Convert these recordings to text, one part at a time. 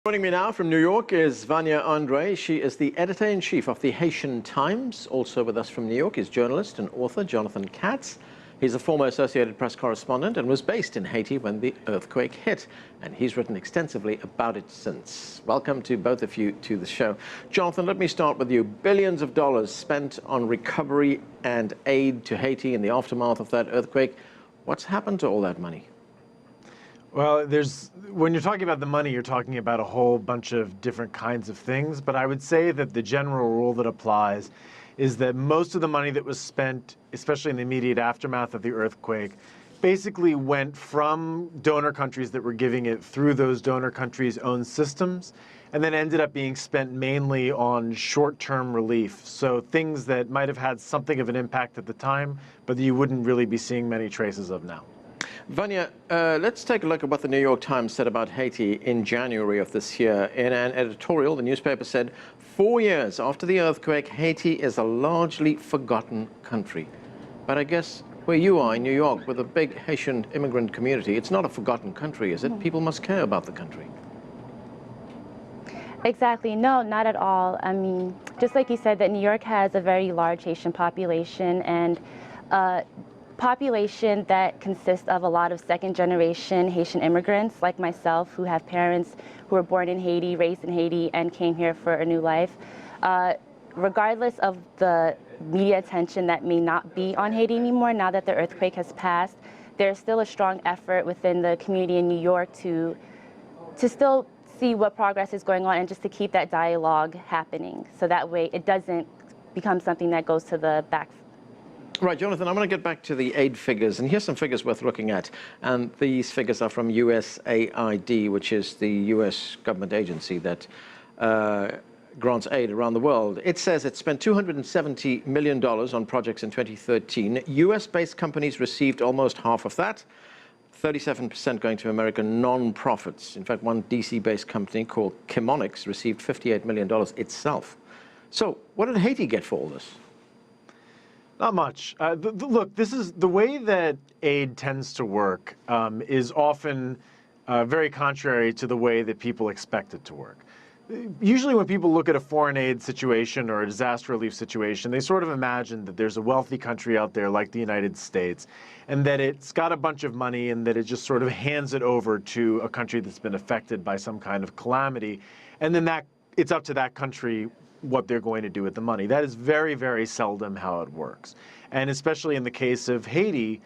Joining me now from New York is Vanya Andre. She is the editor-in-chief of the Haitian Times. Also with us from New York is journalist and author Jonathan Katz. He's a former Associated Press correspondent and was based in Haiti when the earthquake hit. And he's written extensively about it since. Welcome to both of you to the show. Jonathan, let me start with you. Billions of dollars spent on recovery and aid to Haiti in the aftermath of that earthquake. What's happened to all that money? Well, when you're talking about the money, you're talking about a whole bunch of different kinds of things. But I would say that the general rule that applies is that most of the money that was spent, especially in the immediate aftermath of the earthquake, basically went from donor countries that were giving it through those donor countries' own systems, and then ended up being spent mainly on short-term relief. So things that might have had something of an impact at the time, but that you wouldn't really be seeing many traces of now. Vanya, let's take a look at what the New York Times said about Haiti in January of this year. In an editorial, the newspaper said, 4 years after the earthquake, Haiti is a largely forgotten country. But I guess where you are in New York with a big Haitian immigrant community, it's not a forgotten country, is it? People must care about the country. Exactly. No, not at all. I mean, just like you said, that New York has a very large Haitian population, and population that consists of a lot of second-generation Haitian immigrants like myself, who have parents who were born in Haiti, raised in Haiti, and came here for a new life. Regardless of the media attention that may not be on Haiti anymore, now that the earthquake has passed, there's still a strong effort within the community in New York to still see what progress is going on and just to keep that dialogue happening, so that way it doesn't become something that goes to the back. Right, Jonathan, I want to get back to the aid figures, and here's some figures worth looking at. And these figures are from USAID, which is the U.S. government agency that grants aid around the world. It says it spent $270 million on projects in 2013. U.S.-based companies received almost half of that, 37% going to American non-profits. In fact, one D.C.-based company called Chemonics received $58 million itself. So what did Haiti get for all this? Not much. Look, this is the way that aid tends to work is often very contrary to the way that people expect it to work. Usually when people look at a foreign aid situation or a disaster relief situation, they sort of imagine that there's a wealthy country out there like the United States, and that it's got a bunch of money and that it just sort of hands it over to a country that's been affected by some kind of calamity, and then it's up to that country what they're going to do with the money. That is very, very seldom how it works. And especially in the case of Haiti,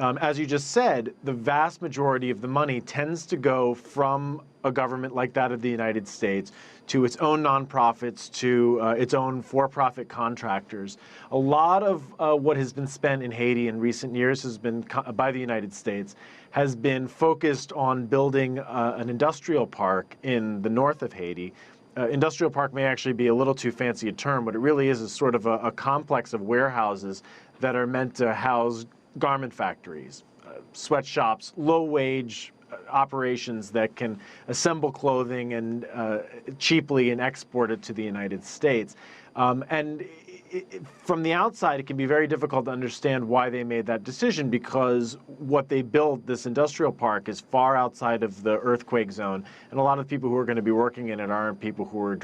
as you just said, the vast majority of the money tends to go from a government like that of the United States to its own nonprofits, to its own for-profit contractors. A lot of what has been spent in Haiti in recent years has been by the United States, has been focused on building an industrial park in the north of Haiti. Industrial park may actually be a little too fancy a term. What it really is sort of a complex of warehouses that are meant to house garment factories, sweatshops, low-wage operations that can assemble clothing and cheaply and export it to the United States. From the outside, it can be very difficult to understand why they made that decision, because what they built, this industrial park, is far outside of the earthquake zone, and a lot of people who are going to be working in it aren't people who were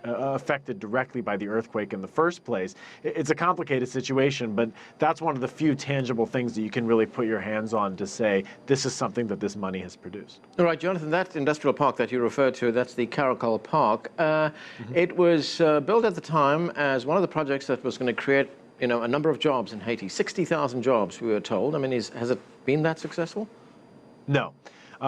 affected directly by the earthquake in the first place. It's a complicated situation, but that's one of the few tangible things that you can really put your hands on to say this is something that this money has produced. All right, Jonathan, that industrial park that you referred to, that's the Caracol Park. It was built at the time as one of the projects that was going to create, a number of jobs in Haiti, 60,000 jobs, we were told. I mean, has it been that successful? No.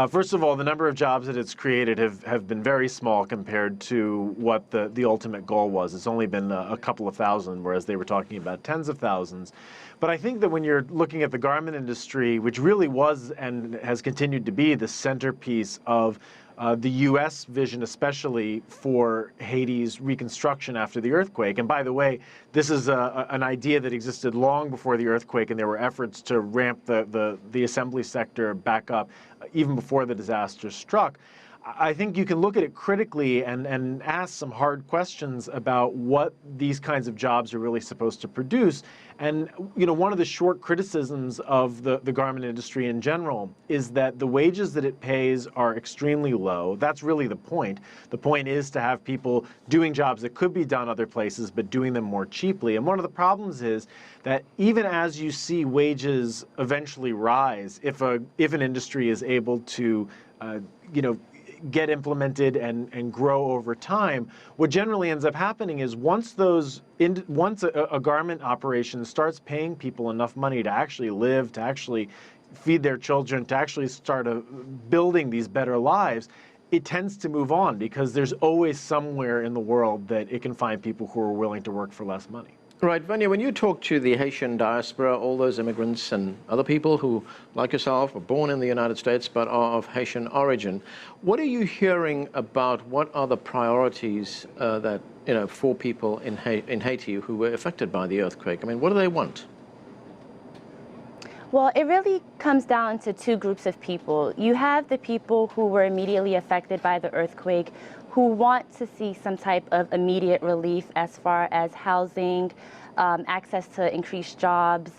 First of all, the number of jobs that it's created have been very small compared to what the ultimate goal was. It's only been a couple of thousand, whereas they were talking about tens of thousands. But I think that when you're looking at the garment industry, which really was and has continued to be the centerpiece of the U.S. vision, especially for Haiti's reconstruction after the earthquake. And by the way, this is an idea that existed long before the earthquake, and there were efforts to ramp the assembly sector back up even before the disaster struck. I think you can look at it critically and ask some hard questions about what these kinds of jobs are really supposed to produce. And one of the short criticisms of the garment industry in general is that the wages that it pays are extremely low. That's really the point. The point is to have people doing jobs that could be done other places, but doing them more cheaply. And one of the problems is that even as you see wages eventually rise, if an industry is able to get implemented and grow over time, what generally ends up happening is once a garment operation starts paying people enough money to actually live, to actually feed their children, to actually start building these better lives, it tends to move on because there's always somewhere in the world that it can find people who are willing to work for less money. Right, Vanya, when you talk to the Haitian diaspora, all those immigrants and other people who, like yourself, were born in the United States but are of Haitian origin, what are you hearing about what are the priorities for people in Haiti who were affected by the earthquake? I mean, what do they want? Well, it really comes down to two groups of people. You have the people who were immediately affected by the earthquake, who want to see some type of immediate relief as far as housing, access to increased jobs,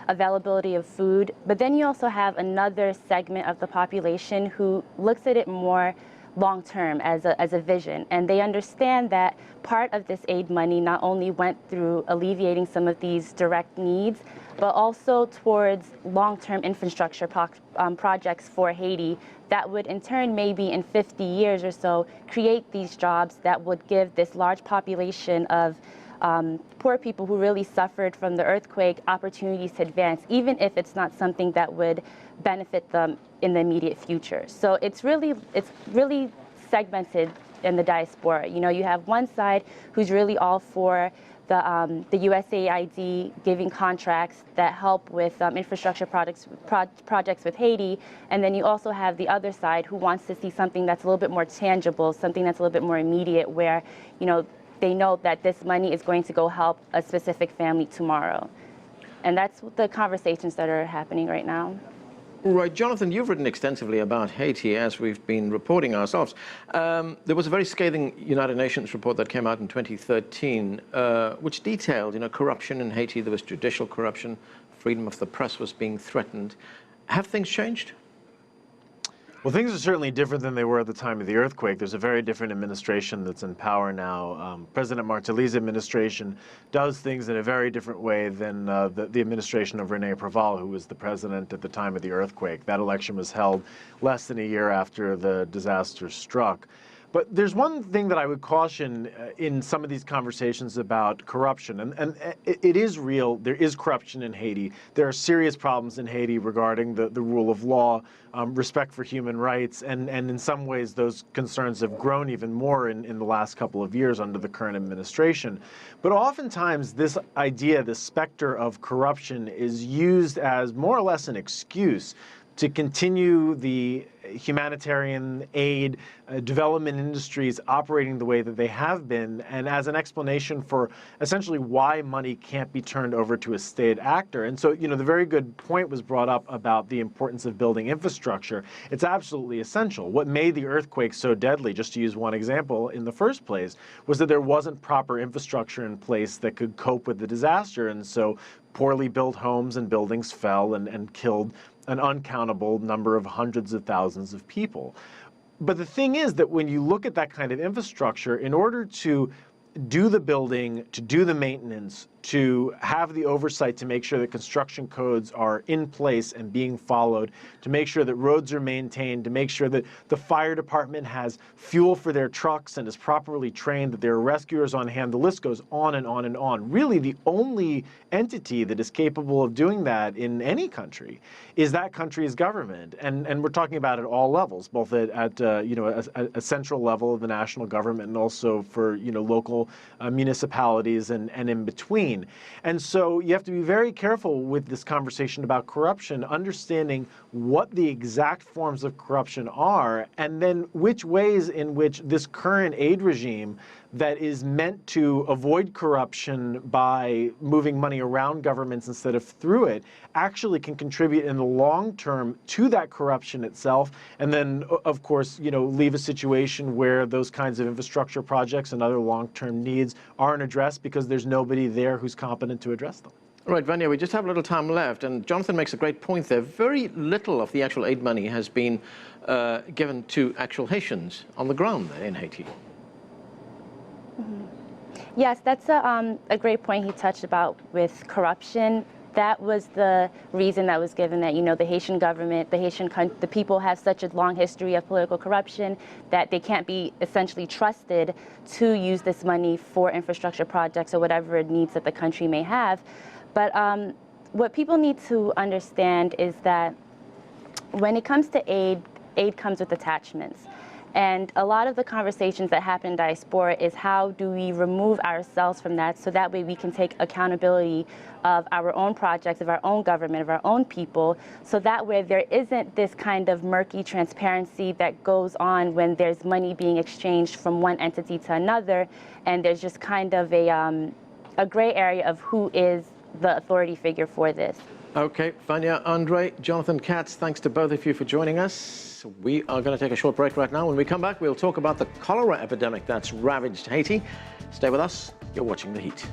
availability of food. But then you also have another segment of the population who looks at it more long-term as a vision. And they understand that part of this aid money not only went through alleviating some of these direct needs, but also towards long-term infrastructure projects for Haiti that would in turn maybe in 50 years or so create these jobs that would give this large population of poor people who really suffered from the earthquake opportunities to advance, even if it's not something that would benefit them in the immediate future. So it's really segmented in the diaspora. You have one side who's really all for the USAID giving contracts that help with infrastructure projects with Haiti, and then you also have the other side who wants to see something that's a little bit more tangible, something that's a little bit more immediate, where they know that this money is going to go help a specific family tomorrow. And that's the conversations that are happening right now. Right, Jonathan, you've written extensively about Haiti, as we've been reporting ourselves. There was a very scathing United Nations report that came out in 2013, which detailed, corruption in Haiti. There was judicial corruption, freedom of the press was being threatened. Have things changed? Well, things are certainly different than they were at the time of the earthquake. There's a very different administration that's in power now. President Martelly's administration does things in a very different way than the administration of René Préval, who was the president at the time of the earthquake. That election was held less than a year after the disaster struck. But there's one thing that I would caution in some of these conversations about corruption, and it is real. There is corruption in Haiti. There are serious problems in Haiti regarding the rule of law, respect for human rights, and in some ways those concerns have grown even more in the last couple of years under the current administration. But oftentimes this idea, this specter of corruption, is used as more or less an excuse to continue the humanitarian aid, development industries operating the way that they have been, and as an explanation for essentially why money can't be turned over to a state actor. And so, the very good point was brought up about the importance of building infrastructure. It's absolutely essential. What made the earthquake so deadly, just to use one example, in the first place, was that there wasn't proper infrastructure in place that could cope with the disaster. And so poorly built homes and buildings fell and killed an uncountable number of hundreds of thousands of people. But the thing is that when you look at that kind of infrastructure, in order to do the building, to do the maintenance, to have the oversight to make sure that construction codes are in place and being followed, to make sure that roads are maintained, to make sure that the fire department has fuel for their trucks and is properly trained, that there are rescuers on hand, the list goes on and on and on. Really, the only entity that is capable of doing that in any country is that country's government. And we're talking about at all levels, both at a central level of the national government and also for local municipalities and in between. And so you have to be very careful with this conversation about corruption, understanding what the exact forms of corruption are, and then which ways in which this current aid regime that is meant to avoid corruption by moving money around governments instead of through it actually can contribute in the long term to that corruption itself, and then, of course, leave a situation where those kinds of infrastructure projects and other long-term needs aren't addressed because there's nobody there who's competent to address them. Right, Vanya, we just have a little time left, and Jonathan makes a great point there. Very little of the actual aid money has been given to actual Haitians on the ground there in Haiti. Mm-hmm. Yes, that's a great point he touched about with corruption. That was the reason that was given, that, the Haitian government, the people have such a long history of political corruption that they can't be essentially trusted to use this money for infrastructure projects or whatever needs that the country may have. But what people need to understand is that when it comes to aid comes with attachments. And a lot of the conversations that happen in diaspora is how do we remove ourselves from that so that way we can take accountability of our own projects, of our own government, of our own people, so that way there isn't this kind of murky transparency that goes on when there's money being exchanged from one entity to another, and there's just kind of a gray area of who is the authority figure for this. Okay, Vanya, Andre, Jonathan Katz, thanks to both of you for joining us. We are going to take a short break right now. When we come back, we'll talk about the cholera epidemic that's ravaged Haiti. Stay with us. You're watching The Heat.